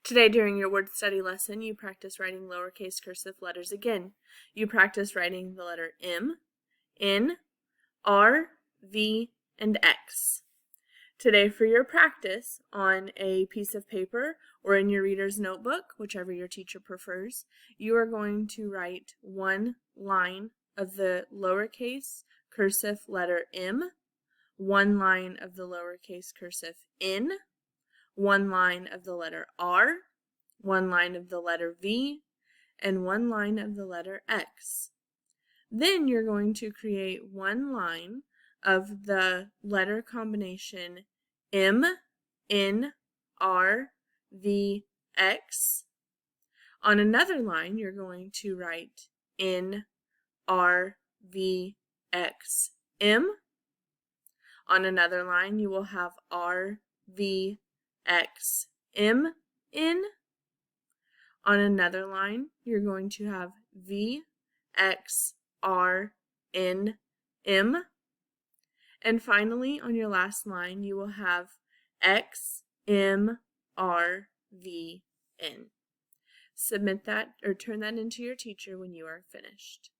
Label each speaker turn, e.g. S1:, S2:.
S1: Today, during your word study lesson, you practice writing lowercase cursive letters again. You practice writing the letter M, N, R, V, and X. Today, for your practice, on a piece of paper or in your reader's notebook, whichever your teacher prefers, you are going to write one line of the lowercase cursive letter M, one line of the lowercase cursive N, one line of the letter R, one line of the letter V, and one line of the letter X. Then you're going to create one line of the letter combination M, N, R, V, X. On another line, you're going to write N, R, V, X, M. On another line, you will have R, V, X, M, N. On another line, you're going to have V, X, R, N, M. And finally, on your last line, you will have X, M, R, V, N. Submit that or turn that into your teacher when you are finished.